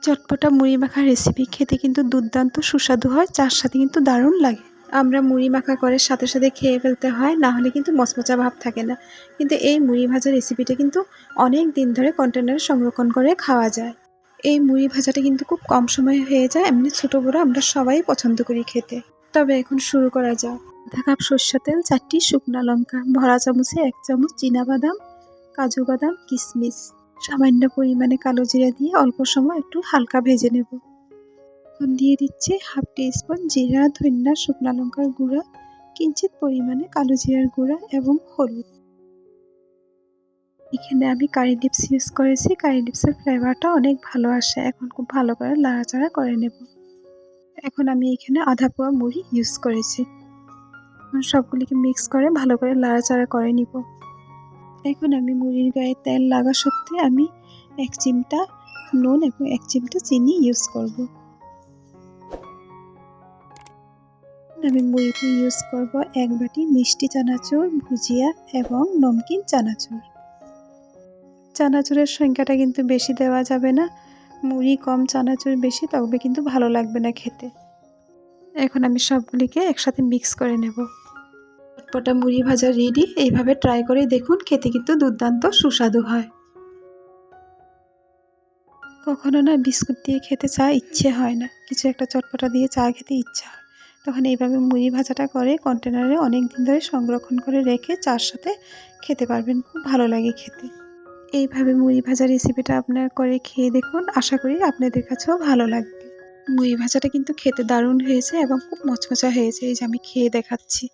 চটপটা মুড়ি মাখার রেসিপি খেতে কিন্তু দুর্দান্ত সুস্বাদু হয়, চার সাথে কিন্তু দারুণ লাগে। আমরা মুড়ি মাখা করে সাথে সাথে খেয়ে ফেলতে হয়, না হলে কিন্তু মচমচা ভাব থাকে না। কিন্তু এই মুড়ি ভাজা রেসিপিটা কিন্তু অনেক দিন ধরে কন্টেনারে সংরক্ষণ করে খাওয়া যায়। এই মুড়ি ভাজাটা কিন্তু খুব কম সময়ে হয়ে যায়, এমনি ছোট বড় আমরা সবাই পছন্দ করি খেতে। তবে এখন শুরু করা যাক। আধা কাপ সরষের তেল, 4টি শুকনা লঙ্কা, ভরা চামচে 1 চামচ চীনাবাদাম, কাজু বাদাম, কিশমিশ, সামান্য পরিমাণে কালো জিরা দিয়ে অল্প সময় একটু হালকা ভেজে নেব। এখন দিয়ে দিচ্ছি হাফ টিস্পুন জিরা, ধনিয়া, শুকনা লঙ্কার গুঁড়া, কিঞ্চিত পরিমাণে কালো জিরার গুঁড়া এবং হলুদ। এখানে আমি কারি লিভস ইউজ করেছি, কারি লিভসের ফ্লেভারটা অনেক ভালো আসে। এখন খুব ভালো করে নাড়াচাড়া করে নেব। এখন আমি এখানে আধা পোয়া মুড়ি ইউজ করেছি। এখন সবগুলিকে মিক্স করে ভালো করে নাড়াচাড়া করে নিব। এখন আমি মুড়ির গায়ে তেল লাগা সত্ত্বে আমি 1 চিমটা নুন এবং 1 চিমটা চিনি ইউজ করব। আমি মুড়িতে ইউজ করব 1 বাটি মিষ্টি চানাচুর, ভুজিয়া এবং নমকিন চানাচুর। চানাচুরের সংখ্যাটা কিন্তু বেশি দেওয়া যাবে না, মুড়ি কম চানাচুর বেশি, তবে কিন্তু ভালো লাগবে না খেতে। এখন আমি সবগুলিকে একসাথে মিক্স করে নেব। চটপটা মুড়ি ভাজা রেডি। এইভাবে ট্রাই করে দেখুন, খেতে কিন্তু দুর্দান্ত সুস্বাদু হয়। কখনো না বিস্কুট দিয়ে খেতে চা ইচ্ছে হয় না, কিছু একটা চটপটা দিয়ে চা খেতে ইচ্ছা হয়, তখন এইভাবে মুড়ি ভাজাটা করে কন্টেনারে অনেক দিন ধরে সংরক্ষণ করে রেখে চার সাথে খেতে পারবেন, খুব ভালো লাগে খেতে। এইভাবে মুড়ি ভাজা রেসিপিটা আপনারা করে খেয়ে দেখুন, আশা করি আপনাদের কাছেও ভালো লাগবে। মুড়ি ভাজাটা কিন্তু খেতে দারুণ হয়েছে এবং খুব মচমচা হয়েছে, এই যে আমি খেয়ে দেখাচ্ছি।